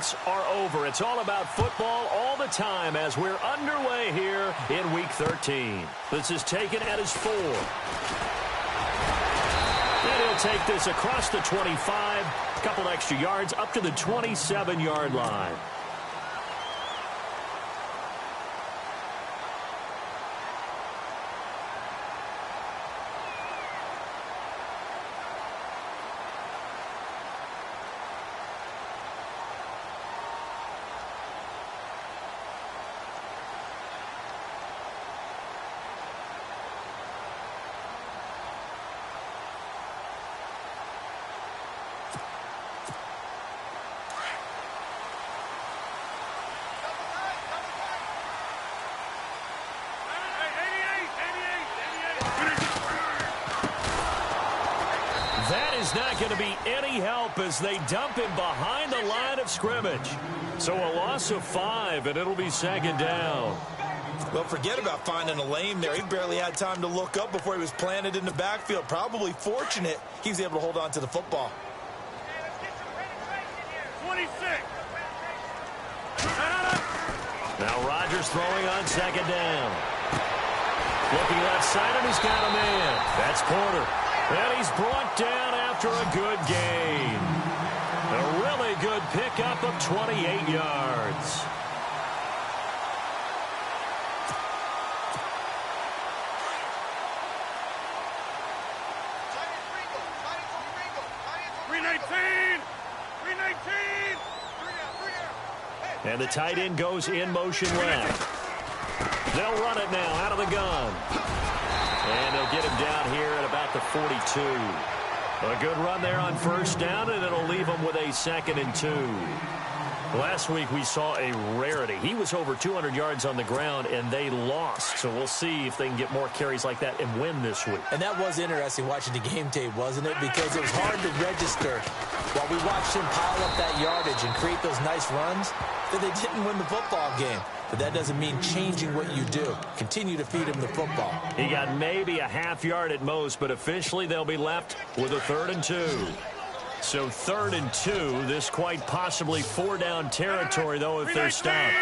breaks are over. It's all about football all the time as we're underway here in Week 13. This is taken at his 4. And he'll take this across the 25, a couple extra yards up to the 27-yard line. That is not going to be any help as they dump him behind the line of scrimmage. So a loss of 5, and it'll be second down. Well, forget about finding a lane there. He barely had time to look up before he was planted in the backfield. Probably fortunate he was able to hold on to the football. 26. Now Rodgers throwing on second down. Looking left side, and he's got a man. That's Porter. And he's brought down after a good gain. A really good pickup of 28 yards. And the tight end goes in motion left. They'll run it now out of the gun. And they'll get him down here at about the 42. A good run there on first down, and it'll leave him with a 2nd and 2. Last week we saw a rarity. He was over 200 yards on the ground, and they lost. So we'll see if they can get more carries like that and win this week. And that was interesting watching the game tape, wasn't it? Because it was hard to register while we watched him pile up that yardage and create those nice runs that they didn't win the football game. But that doesn't mean changing what you do. Continue to feed him the football. He got maybe a half yard at most, but officially they'll be left with a 3rd and 2. So 3rd and 2, this quite possibly 4-down territory, though, if they're stopped.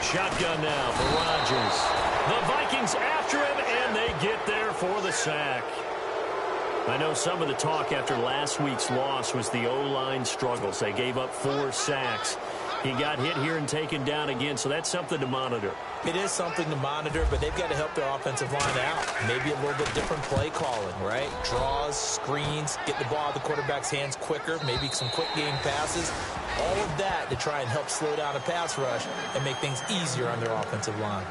Shotgun now for Rodgers. The Vikings after him, and they get there for the sack. I know some of the talk after last week's loss was the O-line struggles. They gave up 4 sacks. He got hit here and taken down again, so that's something to monitor. It is something to monitor, but they've got to help their offensive line out. Maybe a little bit different play calling, right? Draws, screens, get the ball out of the quarterback's hands quicker, maybe some quick game passes. All of that to try and help slow down a pass rush and make things easier on their offensive line.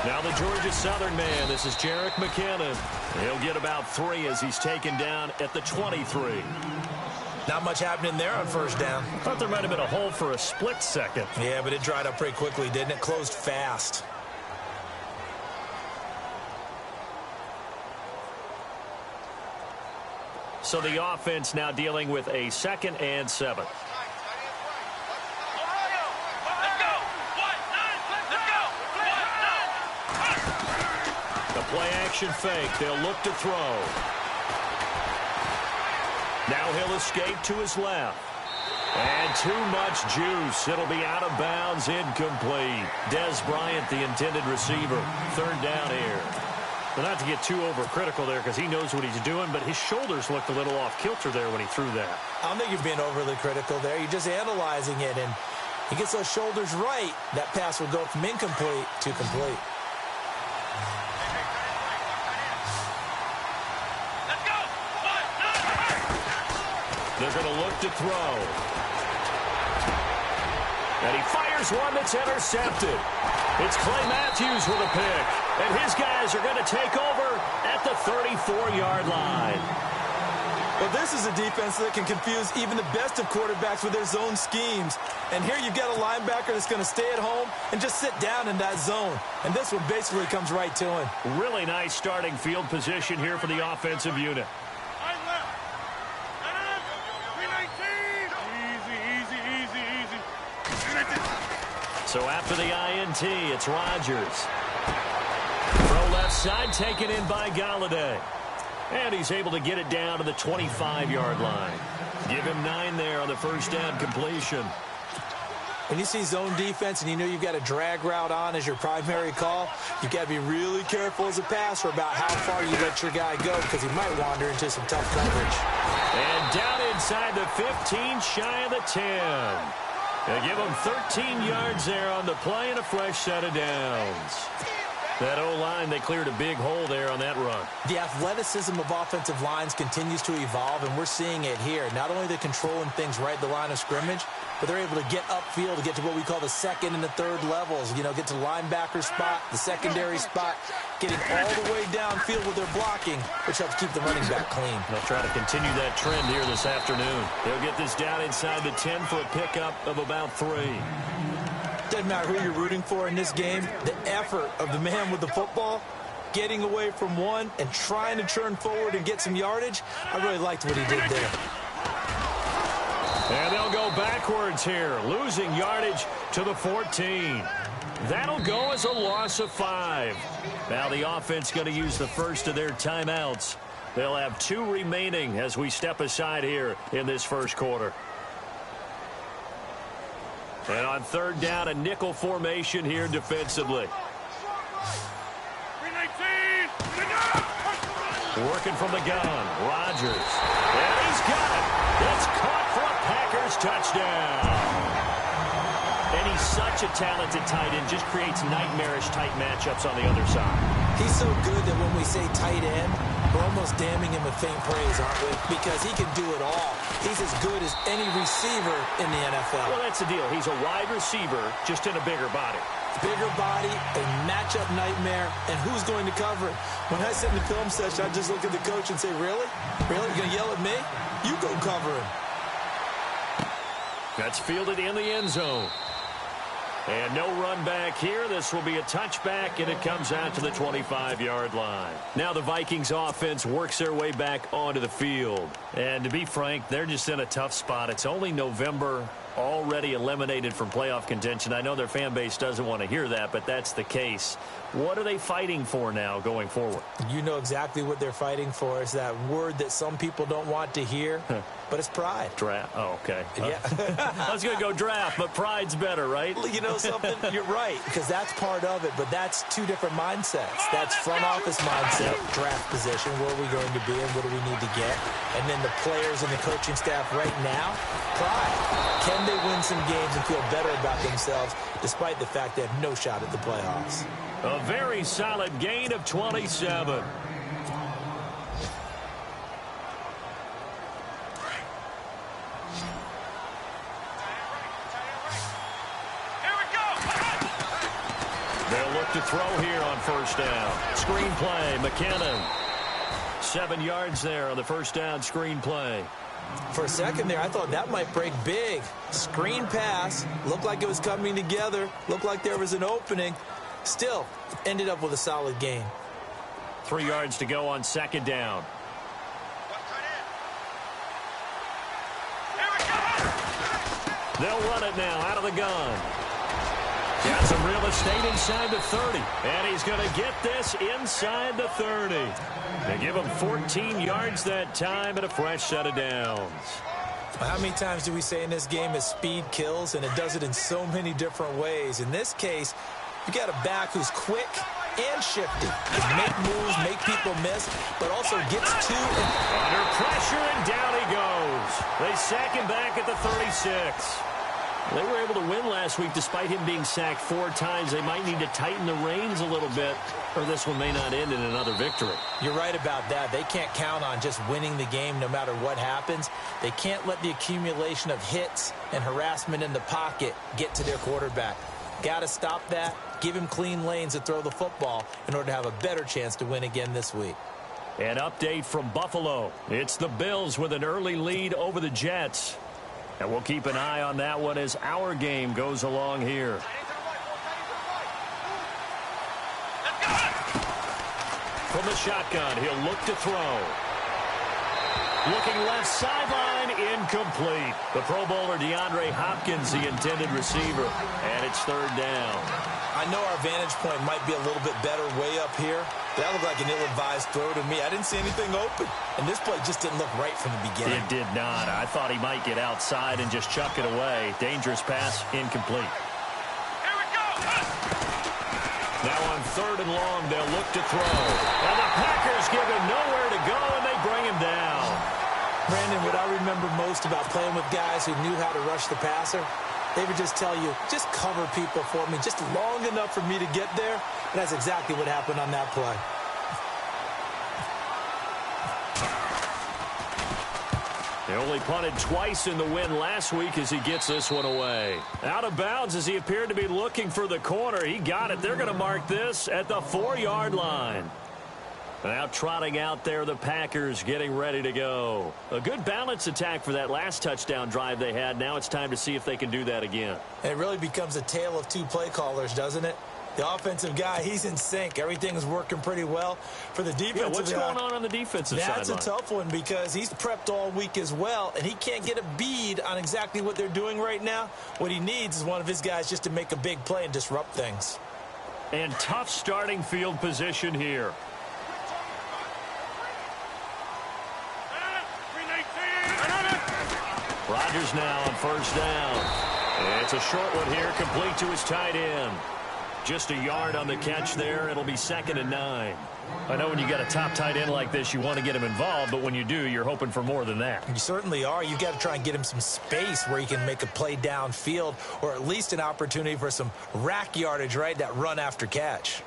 Now the Georgia Southern man, this is Jerick McKinnon. He'll get about 3 as he's taken down at the 23. Not much happening there on first down. Thought there might have been a hole for a split second. Yeah, but it dried up pretty quickly, didn't it? Closed fast. So the offense now dealing with a 2nd and 7. Play action fake. They'll look to throw. Now he'll escape to his left. And too much juice. It'll be out of bounds, incomplete. Dez Bryant, the intended receiver. 3rd down here. Well, not to get too overcritical there because he knows what he's doing, but his shoulders looked a little off kilter there when he threw that. I don't think you're being overly critical there. You're just analyzing it, and he gets those shoulders right. That pass will go from incomplete to complete. They're going to look to throw. And he fires one that's intercepted. It's Clay Matthews with a pick. And his guys are going to take over at the 34-yard line. Well, this is a defense that can confuse even the best of quarterbacks with their zone schemes. And here you've got a linebacker that's going to stay at home and just sit down in that zone. And this one basically comes right to him. Really nice starting field position here for the offensive unit. So after the INT, it's Rodgers. Throw left side, taken in by Galladay. And he's able to get it down to the 25-yard line. Give him 9 there on the first down completion. When you see zone defense and you know you've got a drag route on as your primary call, you've got to be really careful as a passer about how far you let your guy go because he might wander into some tough coverage. And down inside the 15, shy of the 10. They give him 13 yards there on the play and a fresh set of downs. That O-line, they cleared a big hole there on that run. The athleticism of offensive lines continues to evolve, and we're seeing it here. Not only are they controlling things right at the line of scrimmage, but they're able to get upfield to get to what we call the second and the third levels. You know, get to the linebacker spot, the secondary spot, getting all the way downfield with their blocking, which helps keep the running back clean. They'll try to continue that trend here this afternoon. They'll get this down inside the 10 for a pickup of about 3. Doesn't matter who you're rooting for in this game, the effort of the man with the football, getting away from one and trying to turn forward and get some yardage, I really liked what he did there. And they'll go backwards here, losing yardage to the 14. That'll go as a loss of 5. Now the offense going to use the first of their timeouts. They'll have 2 remaining as we step aside here in this first quarter. And on third down, a nickel formation here defensively. Working from the gun, Rodgers. And he's got it. It's caught for a Packers touchdown. And he's such a talented tight end, just creates nightmarish tight matchups on the other side. He's so good that when we say tight end, we're almost damning him with faint praise, aren't we? Because he can do it all. He's as good as any receiver in the NFL. Well, that's the deal. He's a wide receiver, just in a bigger body. Bigger body, a matchup nightmare, and who's going to cover it? When I sit in the film session, I just look at the coach and say, really? Really? You're going to yell at me? You go cover him. That's fielded in the end zone. And no run back here. This will be a touchback, and it comes out to the 25-yard line. Now the Vikings offense works their way back onto the field. And to be frank, they're just in a tough spot. It's only November, already eliminated from playoff contention. I know their fan base doesn't want to hear that, but that's the case. What are they fighting for now going forward? You know exactly what they're fighting for. Is that word that some people don't want to hear, but it's pride. Draft. Oh, okay. Yeah. I was going to go draft, but pride's better, right? You know something? You're right, because that's part of it, but that's 2 different mindsets. That's front office mindset, draft position, where are we going to be and what do we need to get? And then the players and the coaching staff right now, pride. Can they win some games and feel better about themselves despite the fact they have no shot at the playoffs? A very solid gain of 27. They'll look to throw here on first down. Screen play, McKinnon. 7 yards there on the first down screen play. For a second there, I thought that might break big. Screen pass. Looked like it was coming together. Looked like there was an opening. Still, ended up with a solid gain. 3 yards to go on second down. They'll run it now out of the gun. Got some real estate inside the 30. And he's going to get this inside the 30. They give him 14 yards that time and a fresh set of downs. How many times do we say in this game that speed kills, and it does it in so many different ways? In this case, you got a back who's quick and shifty. Can make moves, make people miss, but also gets to and under pressure, and down he goes. They sack him back at the 36. They were able to win last week despite him being sacked 4 times. They might need to tighten the reins a little bit, or this one may not end in another victory. You're right about that. They can't count on just winning the game no matter what happens. They can't let the accumulation of hits and harassment in the pocket get to their quarterback. Got to stop that, give him clean lanes to throw the football in order to have a better chance to win again this week. An update from Buffalo. It's the Bills with an early lead over the Jets. And we'll keep an eye on that one as our game goes along here. From the shotgun, he'll look to throw. Looking left sideline, incomplete. The Pro Bowler DeAndre Hopkins, the intended receiver, and it's 3rd down. I know our vantage point might be a little bit better way up here. That looked like an ill-advised throw to me. I didn't see anything open. And this play just didn't look right from the beginning. It did not. I thought he might get outside and just chuck it away. Dangerous pass, incomplete. Here we go. Now on 3rd and long, they'll look to throw. And the Packers give him nowhere to go, and they bring him down. Brandon, what I remember most about playing with guys who knew how to rush the passer, they would just tell you, just cover people for me, just long enough for me to get there. And that's exactly what happened on that play. They only punted twice in the win last week as he gets this one away. Out of bounds as he appeared to be looking for the corner. He got it. They're going to mark this at the 4-yard line. Now trotting out there, the Packers getting ready to go. A good balance attack for that last touchdown drive they had. Now it's time to see if they can do that again. And it really becomes a tale of 2 play callers, doesn't it? The offensive guy, he's in sync. Everything's working pretty well. For the defensive guy, what's going on the defensive side? That's a tough one because he's prepped all week as well, and he can't get a bead on exactly what they're doing right now. What he needs is one of his guys just to make a big play and disrupt things. And tough starting field position here. Rodgers now on 1st down. It's a short one here, complete to his tight end. Just a yard on the catch there. It'll be 2nd and 9. I know when you got a top tight end like this, you want to get him involved, but when you do, you're hoping for more than that. You certainly are. You've got to try and get him some space where he can make a play downfield, or at least an opportunity for some rack yardage, right? That run after catch.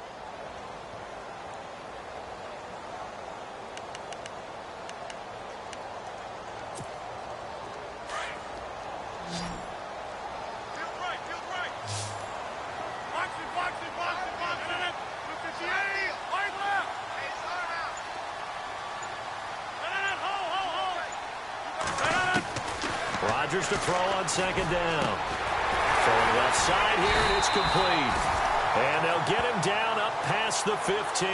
Rodgers to throw on 2nd down. Throwing left side here, and it's complete. And they'll get him down up past the 15.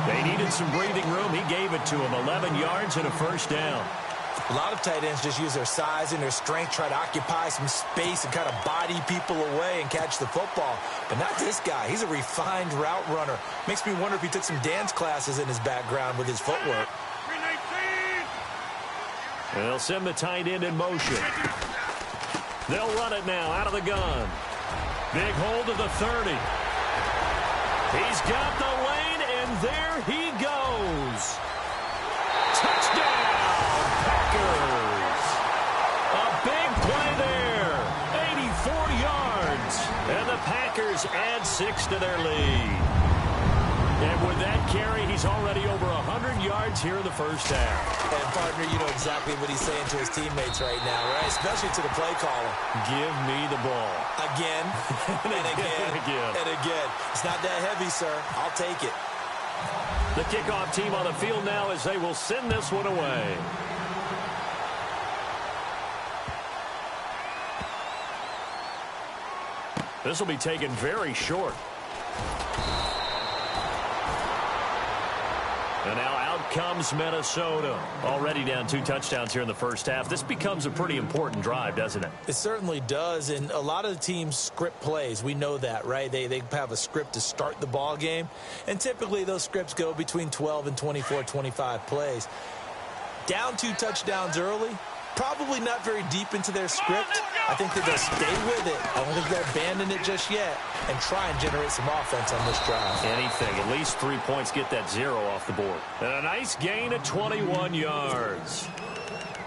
They needed some breathing room. He gave it to him. 11 yards and a 1st down. A lot of tight ends just use their size and their strength, try to occupy some space and kind of body people away and catch the football. But not this guy. He's a refined route runner. Makes me wonder if he took some dance classes in his background with his footwork. And they'll send the tight end in motion. They'll run it now out of the gun. Big hold of the 30. He's got the lane, and there he goes. Touchdown, Packers. A big play there. 84 yards. And the Packers add 6 to their lead. And with that carry, he's already over 100 yards here in the 1st half. And, partner, you know exactly what he's saying to his teammates right now, right? Especially to the play caller. Give me the ball. Again, and again, and again. It's not that heavy, sir. I'll take it. The kickoff team on the field now as they will send this one away. This will be taken very short. And now out comes Minnesota. Already down 2 touchdowns here in the 1st half. This becomes a pretty important drive, doesn't it? It certainly does. And a lot of the teams script plays. We know that, right? They have a script to start the ball game. And typically those scripts go between 12 and 24, 25 plays. Down 2 touchdowns early. Probably not very deep into their script. I think that they'll stay with it. I don't think they'll abandon it just yet and try and generate some offense on this drive. Anything. At least 3 points. Get that 0 off the board. And a nice gain of 21 yards.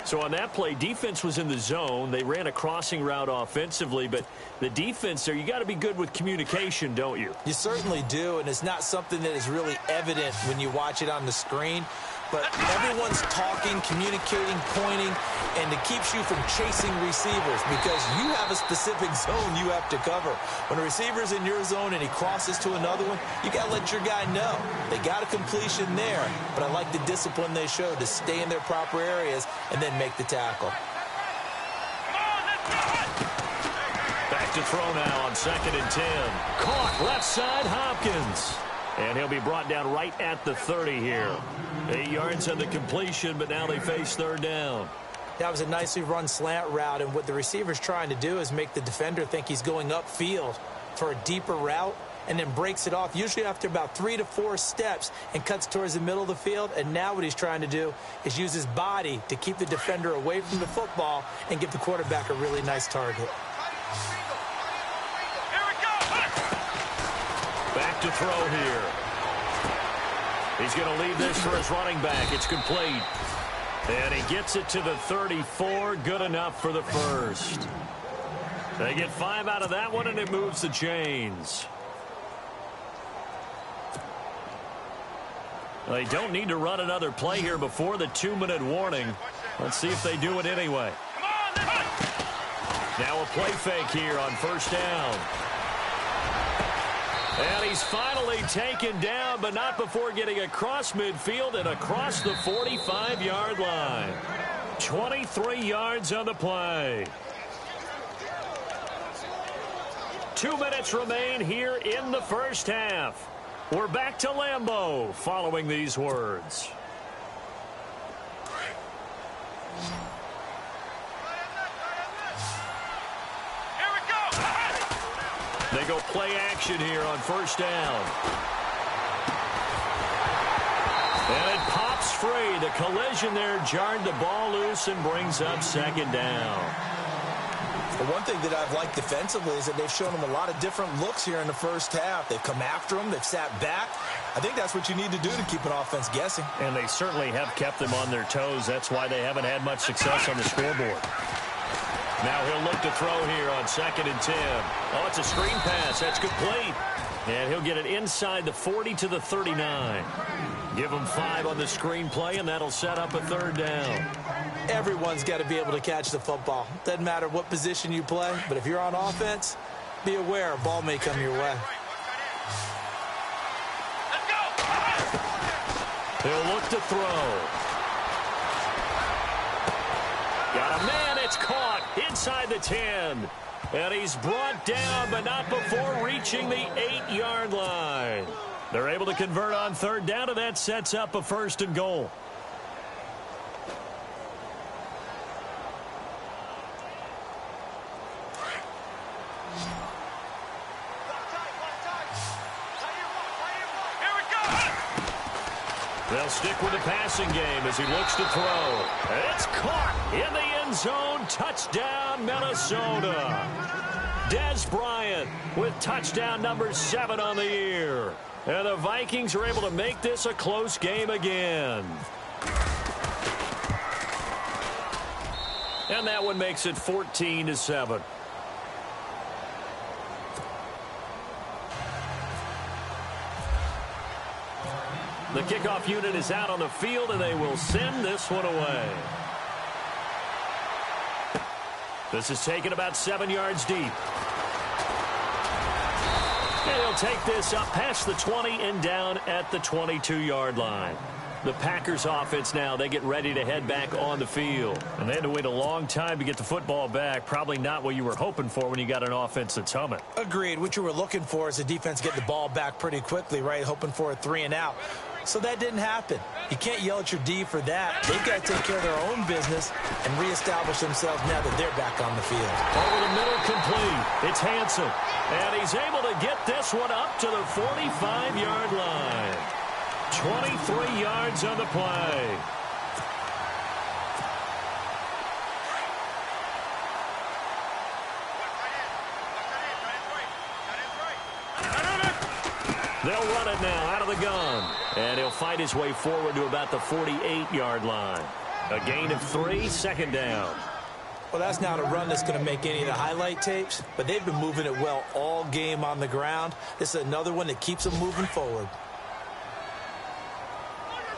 So on that play, defense was in the zone. They ran a crossing route offensively, but the defense there, you got to be good with communication, don't you? You certainly do, and it's not something that is really evident when you watch it on the screen. But everyone's talking, communicating, pointing, and it keeps you from chasing receivers because you have a specific zone you have to cover. When a receiver's in your zone and he crosses to another one, you got to let your guy know. They got a completion there, but I like the discipline they showed to stay in their proper areas and then make the tackle. Back to throw now on 2nd and 10. Caught left side, Hopkins. And he'll be brought down right at the 30 here. 8 yards on the completion, but now they face 3rd down. That was a nicely run slant route, and what the receiver's trying to do is make the defender think he's going upfield for a deeper route and then breaks it off, usually after about 3 to 4 steps, and cuts towards the middle of the field. And now what he's trying to do is use his body to keep the defender away from the football and give the quarterback a really nice target. Back to throw here. He's going to leave this for his running back. It's complete. And he gets it to the 34. Good enough for the first. They get 5 out of that one, and it moves the chains. They don't need to run another play here before the 2-minute warning. Let's see if they do it anyway. Now a play fake here on 1st down. And he's finally taken down, but not before getting across midfield and across the 45-yard line. 23 yards on the play. 2 minutes remain here in the first half. We're back to Lambeau following these words. They go play action here on 1st down. And it pops free. The collision there jarred the ball loose and brings up 2nd down. The one thing that I've liked defensively is that they've shown them a lot of different looks here in the first half. They've come after them. They've sat back. I think that's what you need to do to keep an offense guessing. And they certainly have kept them on their toes. That's why they haven't had much success on the scoreboard. Now he'll look to throw here on 2nd and 10. Oh, it's a screen pass. That's complete. And he'll get it inside the 40 to the 39. Give him 5 on the screen play, and that'll set up a 3rd down. Everyone's got to be able to catch the football. Doesn't matter what position you play, but if you're on offense, be aware a ball may come your way. He'll look to throw. Got a man. It's caught inside the 10. And he's brought down, but not before reaching the 8-yard line. They're able to convert on 3rd down, and that sets up a 1st and goal. They'll stick with the passing game as he looks to throw. It's caught in the end zone. Touchdown, Minnesota. Dez Bryant with touchdown number 7 on the year. And the Vikings are able to make this a close game again. And that one makes it 14-7. The kickoff unit is out on the field, and they will send this one away. This is taken about 7 yards deep. And he'll take this up past the 20 and down at the 22-yard line. The Packers offense now, they get ready to head back on the field. And they had to wait a long time to get the football back. Probably not what you were hoping for when you got an offense that's humming. Agreed. What you were looking for is the defense get the ball back pretty quickly, right? Hoping for a 3 and out. So that didn't happen. You can't yell at your D for that. They've got to take care of their own business and reestablish themselves now that they're back on the field. Over the middle, complete. It's Hansen. And he's able to get this one up to the 45-yard line. 23 yards on the play. They'll run it now out of the gun. And he'll fight his way forward to about the 48-yard line. A gain of 3, second down. Well, that's not a run that's going to make any of the highlight tapes, but they've been moving it well all game on the ground. This is another one that keeps them moving forward.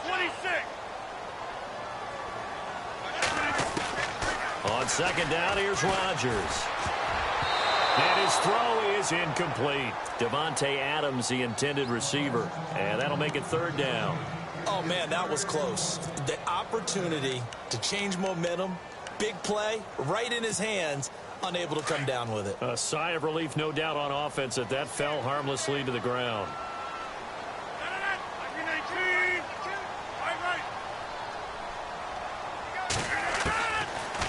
26. On second down, here's Rodgers. And his throw is incomplete. Davante Adams, the intended receiver. And that'll make it third down. Oh, man, that was close. The opportunity to change momentum, big play, right in his hands, unable to come down with it. A sigh of relief, no doubt, on offense that fell harmlessly to the ground.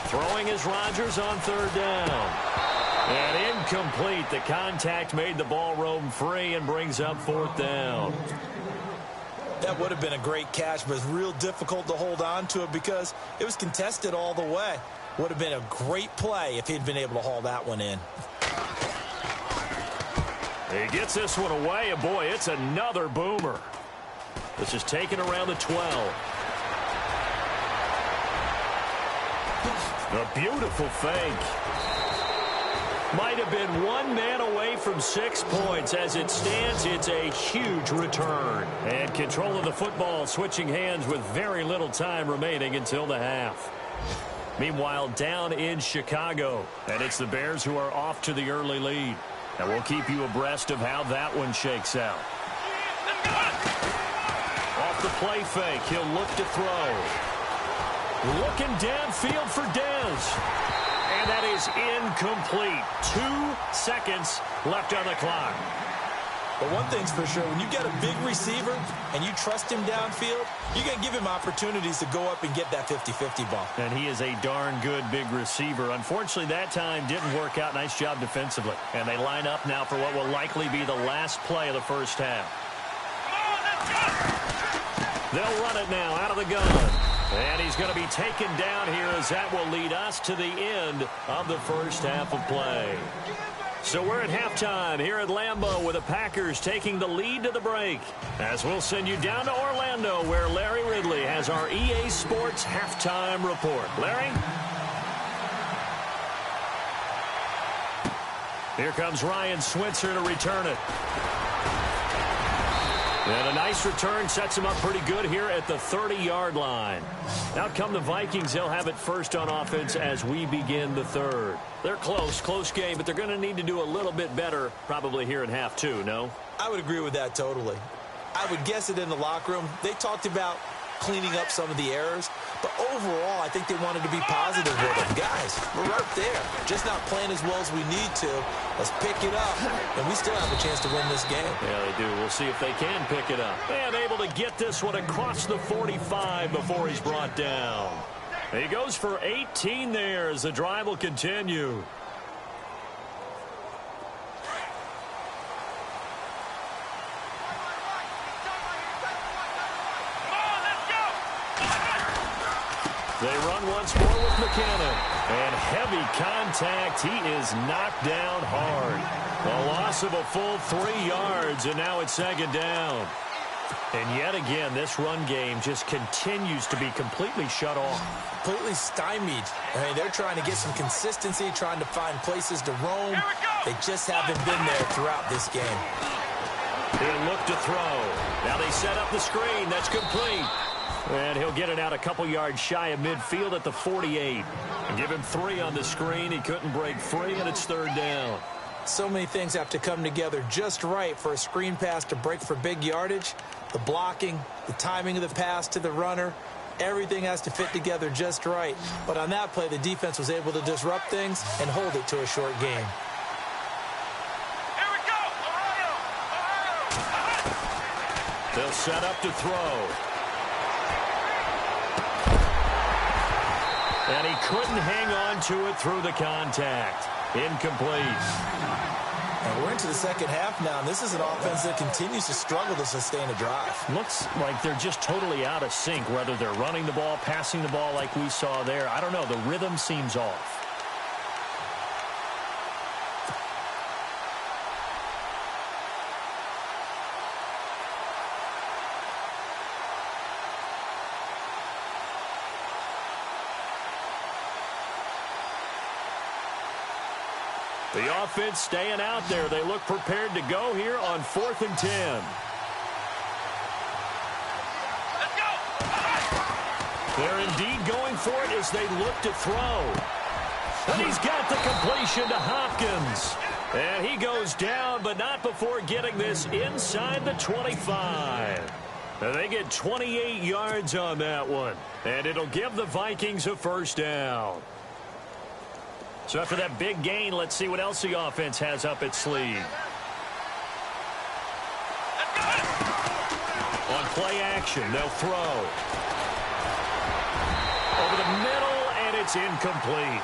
Throwing is Rodgers on third down. And incomplete. The contact made the ball roam free and brings up fourth down. That would have been a great catch, but it's real difficult to hold on to it because it was contested all the way. Would have been a great play if he'd been able to haul that one in. He gets this one away, and boy, it's another boomer. This is taken around the 12. A beautiful fake. Might have been one man away from 6 points. As it stands, it's a huge return. And control of the football switching hands with very little time remaining until the half. Meanwhile, down in Chicago, and it's the Bears who are off to the early lead. And we'll keep you abreast of how that one shakes out. Off the play fake, he'll look to throw. Looking downfield for Dez. And that is incomplete. 2 seconds left on the clock. But one thing's for sure, when you got a big receiver and you trust him downfield, you're going to give him opportunities to go up and get that 50-50 ball. And he is a darn good big receiver. Unfortunately, that time didn't work out. Nice job defensively. And they line up now for what will likely be the last play of the first half. They'll run it now out of the gun. And he's going to be taken down here as that will lead us to the end of the first half of play. So we're at halftime here at Lambeau with the Packers taking the lead to the break. As we'll send you down to Orlando where Larry Ridley has our EA Sports halftime report. Larry? Here comes Ryan Switzer to return it. And a nice return sets him up pretty good here at the 30-yard line. Out come the Vikings. They'll have it first on offense as we begin the third. They're close game, but they're going to need to do a little bit better probably here in half two, no? I would agree with that totally. I would guess it in the locker room. They talked about cleaning up some of the errors, but overall, I think they wanted to be positive with them. Guys, we're right there. Just not playing as well as we need to. Let's pick it up, and we still have a chance to win this game. Yeah, they do. We'll see if they can pick it up. And able to get this one across the 45 before he's brought down. He goes for 18 there as the drive will continue. They run once more with McKinnon. And heavy contact. He is knocked down hard. A loss of a full 3 yards, and now it's second down. And yet again, this run game just continues to be completely shut off. Completely stymied. I mean, they're trying to get some consistency, trying to find places to roam. They just haven't been there throughout this game. He'll look to throw. Now they set up the screen. That's complete. And he'll get it out a couple yards shy of midfield at the 48. And give him 3 on the screen. He couldn't break free, and it's third down. So many things have to come together just right for a screen pass to break for big yardage. The blocking, the timing of the pass to the runner, everything has to fit together just right. But on that play, the defense was able to disrupt things and hold it to a short game. Here we go! They'll set up to throw. And he couldn't hang on to it through the contact. Incomplete. And we're into the second half now, and this is an offense that continues to struggle to sustain a drive. Looks like they're just totally out of sync, whether they're running the ball, passing the ball like we saw there. I don't know. The rhythm seems off. The offense staying out there. They look prepared to go here on 4th and 10. Let's go. They're indeed going for it as they look to throw. And he's got the completion to Hopkins. And he goes down, but not before getting this inside the 25. And they get 28 yards on that one. And it'll give the Vikings a first down. So after that big gain, let's see what else the offense has up its sleeve. On play action, they'll throw. Over the middle, and it's incomplete.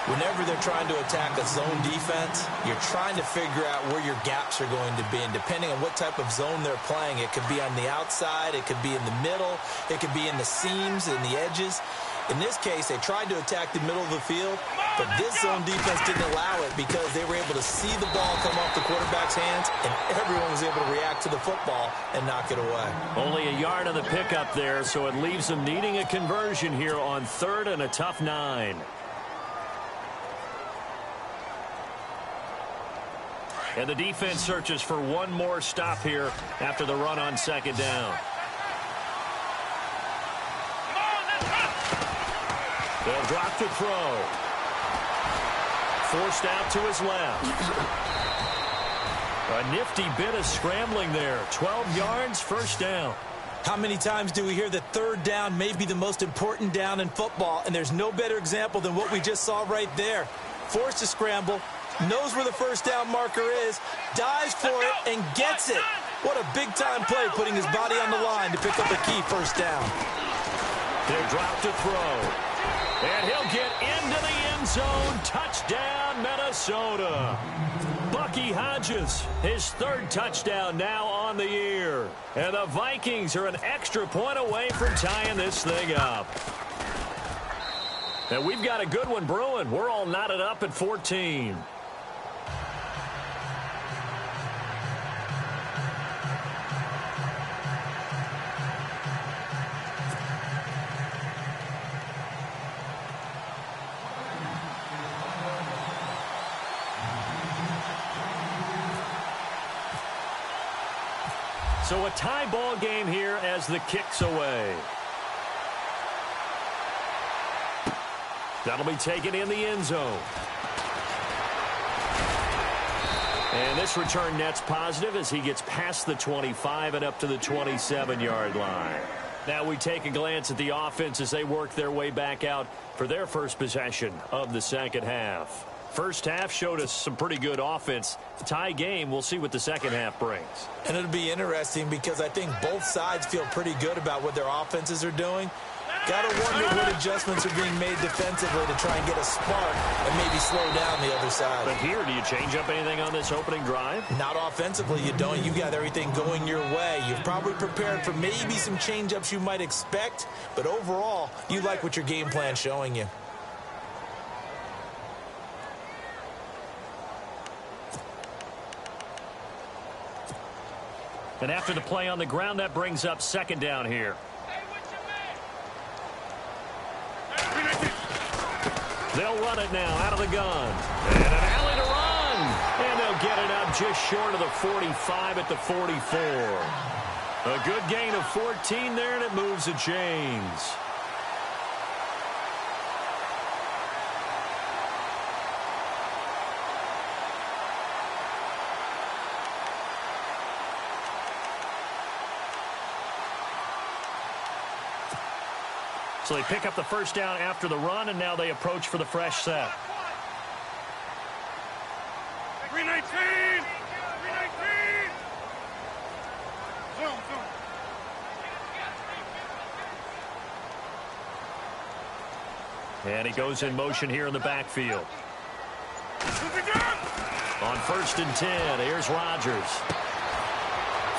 Whenever they're trying to attack a zone defense, you're trying to figure out where your gaps are going to be. And depending on what type of zone they're playing, it could be on the outside, it could be in the middle, it could be in the seams and the edges. In this case, they tried to attack the middle of the field, but this zone defense didn't allow it because they were able to see the ball come off the quarterback's hands, and everyone was able to react to the football and knock it away. Only a yard on the pickup there, so it leaves them needing a conversion here on 3rd and a tough 9. And the defense searches for one more stop here after the run on 2nd down. They'll drop to throw. Forced out to his left. A nifty bit of scrambling there. 12 yards, first down. How many times do we hear that 3rd down may be the most important down in football, and there's no better example than what we just saw right there. Forced to scramble, knows where the first down marker is, dives for it, and gets it. What a big-time play, putting his body on the line to pick up a key first down. They'll drop to throw. And he'll get into the end zone. Touchdown, Minnesota. Bucky Hodges, his 3rd touchdown now on the year. And the Vikings are an extra point away from tying this thing up. And we've got a good one brewing. We're all knotted up at 14. So a tie ball game here as the kick's away. That'll be taken in the end zone. And this return net's positive as he gets past the 25 and up to the 27-yard line. Now we take a glance at the offense as they work their way back out for their first possession of the second half. First half showed us some pretty good offense. Tie game, we'll see what the second half brings. And it'll be interesting because I think both sides feel pretty good about what their offenses are doing. Got to wonder what adjustments are being made defensively to try and get a spark and maybe slow down the other side. But here, do you change up anything on this opening drive? Not offensively, you don't. You've got everything going your way. You've probably prepared for maybe some change-ups you might expect, but overall, you like what your game plan's showing you. And after the play on the ground, that brings up 2nd down here. They'll run it now out of the gun. And an alley to run. And they'll get it up just short of the 45 at the 44. A good gain of 14 there, and it moves the chains. So they pick up the first down after the run, and now they approach for the fresh set. 319! 319! Zoom. And he goes in motion here in the backfield. On 1st and 10, here's Rodgers.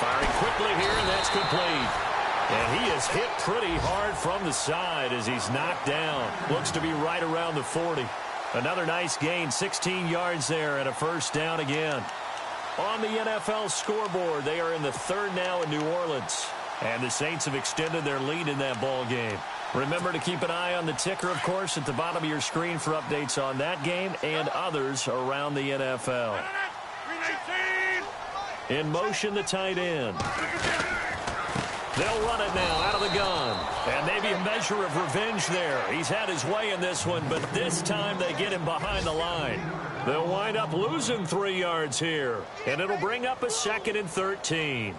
Firing quickly here, and that's complete. And he is hit pretty hard from the side as he's knocked down. Looks to be right around the 40. Another nice gain, 16 yards there and a first down again. On the NFL scoreboard, they are in the 3rd now in New Orleans. And the Saints have extended their lead in that ball game. Remember to keep an eye on the ticker, of course, at the bottom of your screen for updates on that game and others around the NFL. 319. In motion, the tight end. They'll run it now out of the gun. And maybe a measure of revenge there. He's had his way in this one, but this time they get him behind the line. They'll wind up losing 3 yards here. And it'll bring up a 2nd and 13.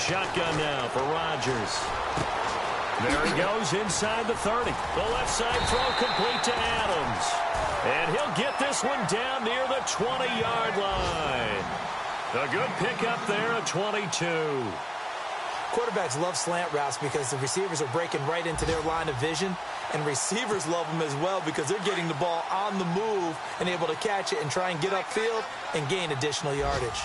Shotgun now for Rodgers. There he goes inside the 30. The left side throw complete to Adams. And he'll get this one down near the 20-yard line. A good pickup there at 22. Quarterbacks love slant routes because the receivers are breaking right into their line of vision, and receivers love them as well because they're getting the ball on the move and able to catch it and try and get upfield and gain additional yardage.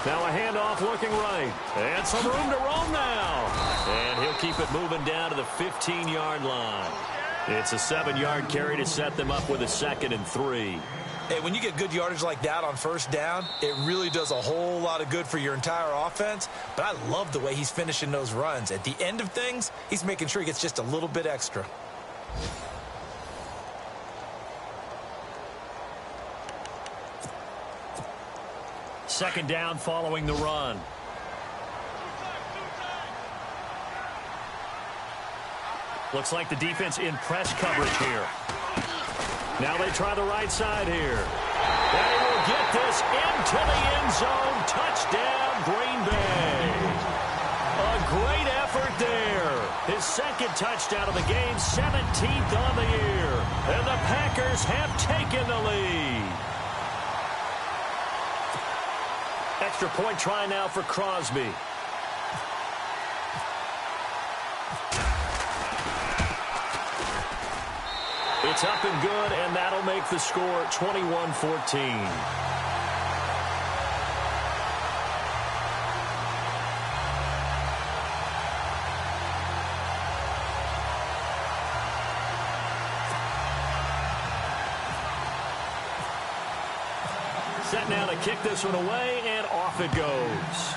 Now a handoff looking right. And some room to roam now. And he'll keep it moving down to the 15-yard line. It's a 7-yard carry to set them up with a 2nd and 3. Hey, when you get good yardage like that on first down, it really does a whole lot of good for your entire offense. But I love the way he's finishing those runs. At the end of things, he's making sure he gets just a little bit extra. Second down following the run. Looks like the defense in press coverage here. Now they try the right side here. They will get this into the end zone. Touchdown, Green Bay. A great effort there. His 2nd touchdown of the game, 17th on the year. And the Packers have taken the lead. Extra point try now for Crosby. It's up and good, and that'll make the score 21-14. Set now to kick this one away, and off it goes.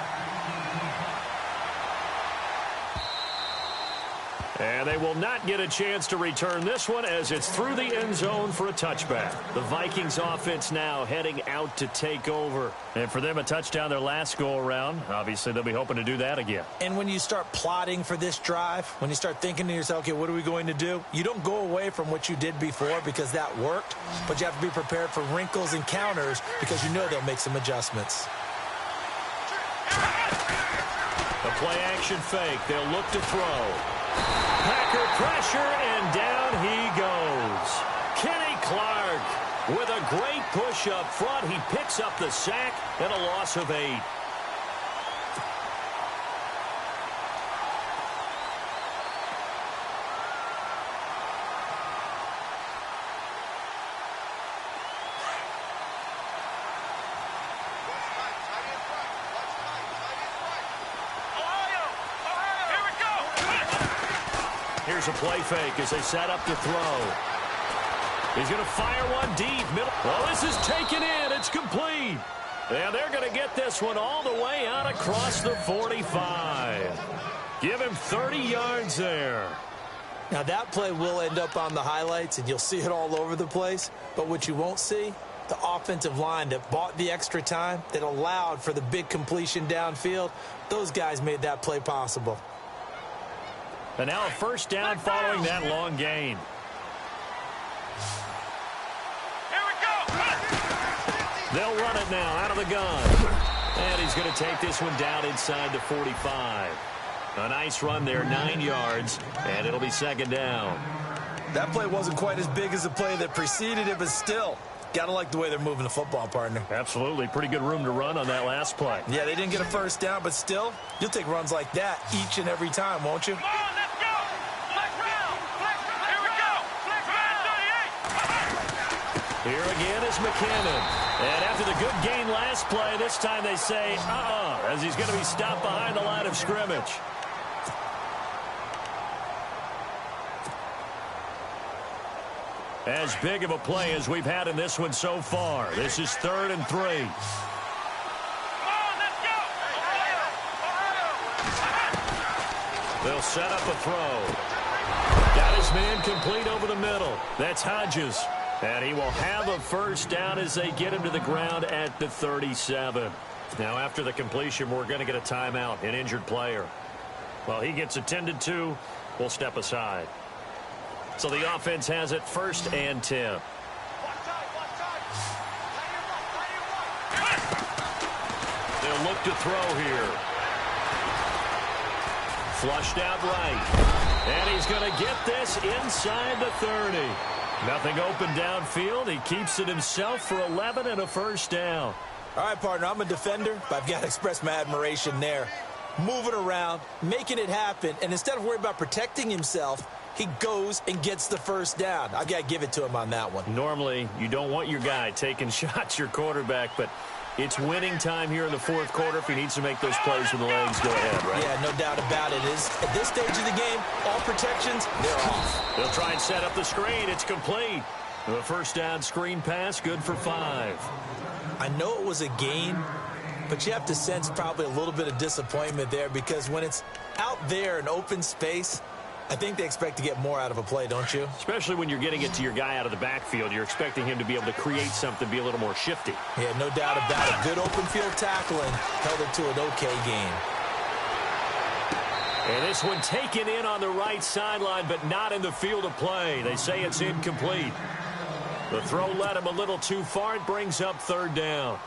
And they will not get a chance to return this one as it's through the end zone for a touchback. The Vikings offense now heading out to take over. And for them, a touchdown their last go-around. Obviously, they'll be hoping to do that again. And when you start plotting for this drive, when you start thinking to yourself, okay, what are we going to do? You don't go away from what you did before because that worked, but you have to be prepared for wrinkles and counters because you know they'll make some adjustments. A play-action fake. They'll look to throw. Packer pressure, and down he goes. Kenny Clark with a great push up front. He picks up the sack and a loss of 8. Here's a play fake as they set up to throw. He's going to fire one deep. Middle. Well, this is taken in. It's complete. And they're going to get this one all the way out across the 45. Give him 30 yards there. Now, that play will end up on the highlights, and you'll see it all over the place. But what you won't see, the offensive line that bought the extra time, that allowed for the big completion downfield, those guys made that play possible. And now a first down following that long gain. Here we go. They'll run it now out of the gun. And he's going to take this one down inside the 45. A nice run there, 9 yards, and it'll be second down. That play wasn't quite as big as the play that preceded it, but still, got to like the way they're moving the football, partner. Absolutely. Pretty good room to run on that last play. Yeah, they didn't get a first down, but still, you'll take runs like that each and every time, won't you? Come on, let's go. Flex round. Flex round. Here we go. Flex round 38. Here again is McKinnon. And after the good gain last play, this time they say, as he's going to be stopped behind the line of scrimmage. As big of a play as we've had in this one so far. This is 3rd and 3. They'll set up a throw. Got his man complete over the middle. That's Hodges. And he will have a first down as they get him to the ground at the 37. Now, after the completion, we're going to get a timeout, an injured player. While he gets attended to, we'll step aside. So the offense has it 1st and 10. They'll look to throw here. Flushed out right. And he's going to get this inside the 30. Nothing open downfield. He keeps it himself for 11 and a first down. All right, partner, I'm a defender, but I've got to express my admiration there. Moving around, making it happen, and instead of worrying about protecting himself, he goes and gets the first down. I've got to give it to him on that one. Normally, you don't want your guy taking shots, your quarterback, but it's winning time here in the 4th quarter. If he needs to make those plays with the legs, go ahead, right? Yeah, no doubt about it. At this stage of the game, all protections, they're off. They'll try and set up the screen. It's complete. The first down screen pass, good for 5. I know it was a gain, but you have to sense probably a little bit of disappointment there because when it's out there in open space, I think they expect to get more out of a play, don't you? Especially when you're getting it to your guy out of the backfield. You're expecting him to be able to create something, be a little more shifty. Yeah, no doubt about it. Good open field tackling held it to an okay game. And this one taken in on the right sideline, but not in the field of play. They say it's incomplete. The throw led him a little too far. It brings up 3rd down.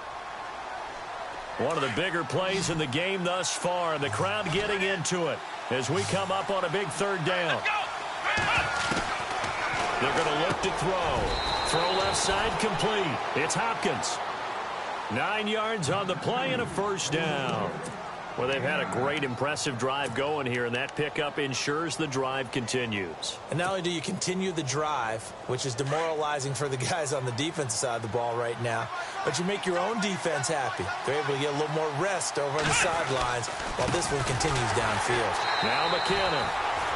One of the bigger plays in the game thus far, and the crowd getting into it as we come up on a big 3rd down. They're going to look to throw. Throw left side complete. It's Hopkins. 9 yards on the play and a first down. Well, they've had a great, impressive drive going here, and that pickup ensures the drive continues. And not only do you continue the drive, which is demoralizing for the guys on the defensive side of the ball right now, but you make your own defense happy. They're able to get a little more rest over on the sidelines while this one continues downfield. Now McKinnon.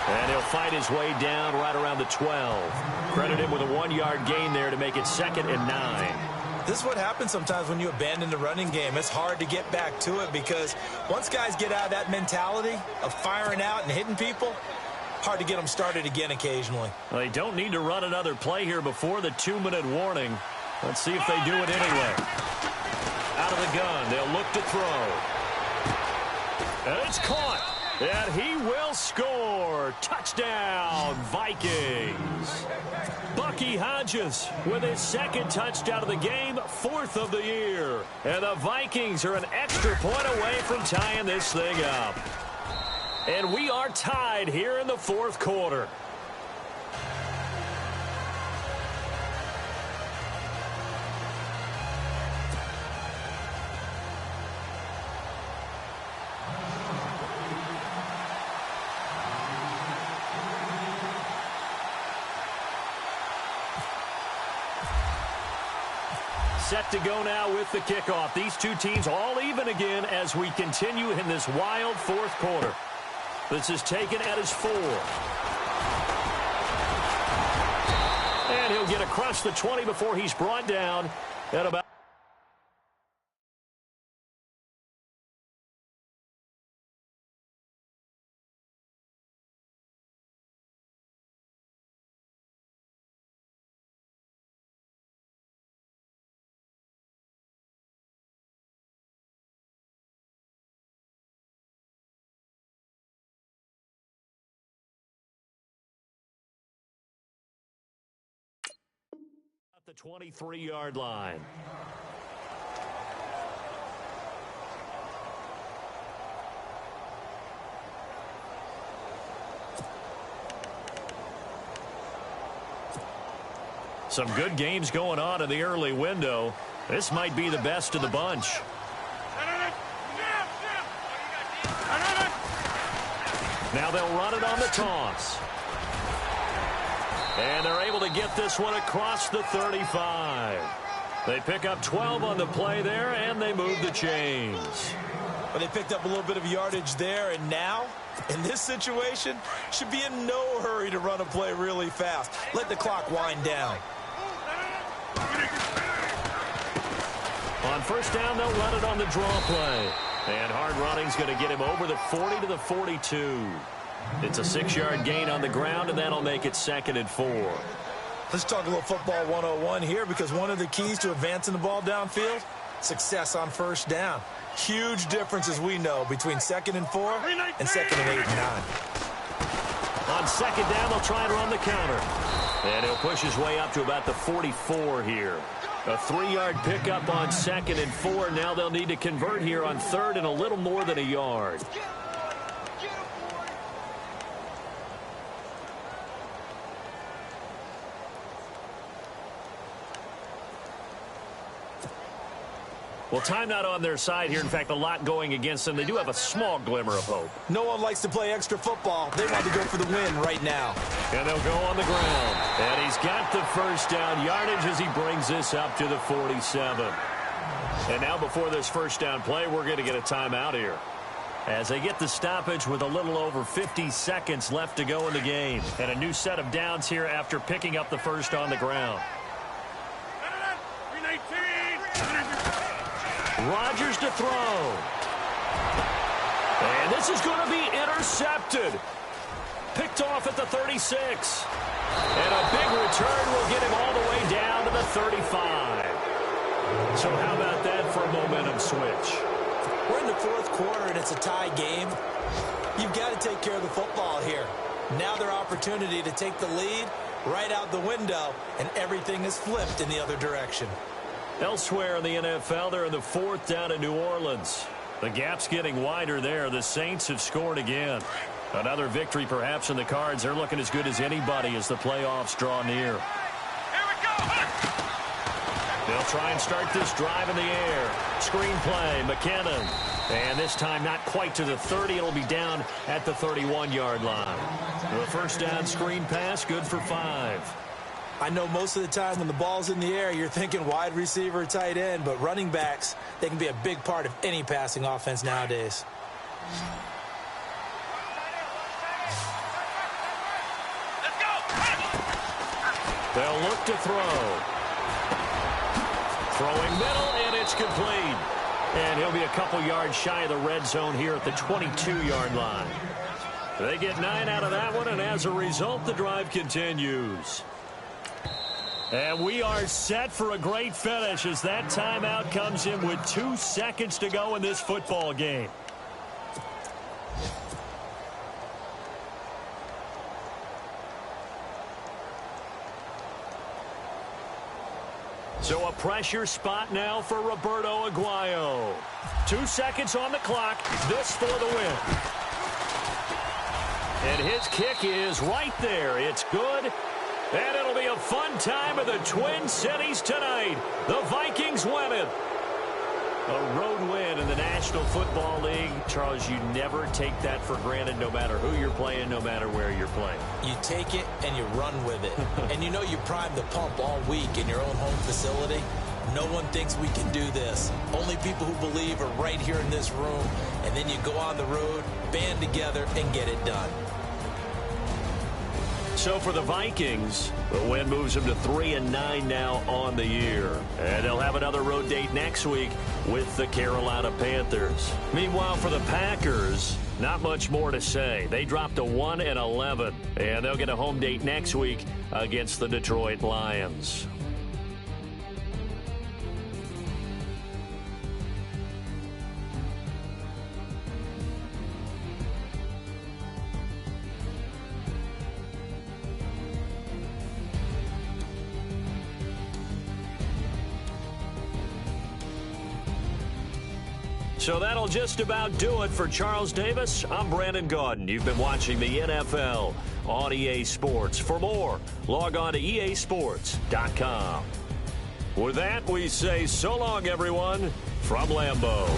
And he'll fight his way down right around the 12. Credit him with a 1-yard gain there to make it 2nd and 9. This is what happens sometimes when you abandon the running game. It's hard to get back to it because once guys get out of that mentality of firing out and hitting people, hard to get them started again occasionally. Well, they don't need to run another play here before the 2-minute warning. Let's see if they do it anyway. Out of the gun, they'll look to throw. And it's caught. And he will score. Touchdown, Vikings. Bucky Hodges with his 2nd touchdown of the game, 4th of the year. And the Vikings are an extra point away from tying this thing up. And we are tied here in the 4th quarter. Set to go now with the kickoff. These two teams all even again as we continue in this wild 4th quarter. This is taken at his 4. And he'll get across the 20 before he's brought down at about the 23-yard line. Some good games going on in the early window. This might be the best of the bunch. Now they'll run it on the toss. And they're able to get this one across the 35. They pick up 12 on the play there, and they move the chains. Well, they picked up a little bit of yardage there, and now, in this situation, should be in no hurry to run a play really fast. Let the clock wind down. On first down, they'll run it on the draw play. And hard running's going to get him over the 40 to the 42. It's a 6-yard gain on the ground, and that'll make it 2nd and 4. Let's talk a little football 101 here, because one of the keys to advancing the ball downfield, success on first down. Huge difference, as we know, between 2nd and 4 and 2nd and 8 and 9. On 2nd down, they'll try and run the counter. And he'll push his way up to about the 44 here. A 3-yard pickup on 2nd and 4. Now they'll need to convert here on 3rd and a little more than a yard. Well, time not on their side here. In fact, a lot going against them. They do have a small glimmer of hope. No one likes to play extra football. They want to go for the win right now. And they'll go on the ground. And he's got the first down yardage as he brings this up to the 47. And now before this first down play, we're going to get a timeout here, as they get the stoppage with a little over 50 seconds left to go in the game. And a new set of downs here after picking up the first on the ground. Rodgers to throw. And this is going to be intercepted. Picked off at the 36. And a big return will get him all the way down to the 35. So how about that for a momentum switch? We're in the 4th quarter, and it's a tie game. You've got to take care of the football here. Now their opportunity to take the lead right out the window, and everything is flipped in the other direction. Elsewhere in the NFL, they're in the 4th down in New Orleans. The gap's getting wider there. The Saints have scored again. Another victory perhaps in the cards. They're looking as good as anybody as the playoffs draw near. Here we go. They'll try and start this drive in the air. Screen play, McKinnon. And this time not quite to the 30. It'll be down at the 31-yard line. The first down screen pass, good for 5. I know most of the time when the ball's in the air, you're thinking wide receiver, tight end, but running backs, they can be a big part of any passing offense nowadays. Let's go. They'll look to throw. Throwing middle, and it's complete. And he'll be a couple yards shy of the red zone here at the 22-yard line. They get 9 out of that one, and as a result, the drive continues. And we are set for a great finish as that timeout comes in with 2 seconds to go in this football game. So a pressure spot now for Roberto Aguayo. 2 seconds on the clock. This for the win. And his kick is right there. It's good. And it'll be a fun time in the Twin Cities tonight. The Vikings win it. A road win in the National Football League. Charles, you never take that for granted, no matter who you're playing, no matter where you're playing. You take it and you run with it. And you know you primed the pump all week in your own home facility. No one thinks we can do this. Only people who believe are right here in this room. And then you go on the road, band together, and get it done. So for the Vikings, the win moves them to 3-9 now on the year. And they'll have another road date next week with the Carolina Panthers. Meanwhile, for the Packers, not much more to say. They dropped to 1-11, and they'll get a home date next week against the Detroit Lions. So that'll just about do it for Charles Davis. I'm Brandon Gaudin. You've been watching the NFL on EA Sports. For more, log on to easports.com. With that, we say so long, everyone, from Lambeau.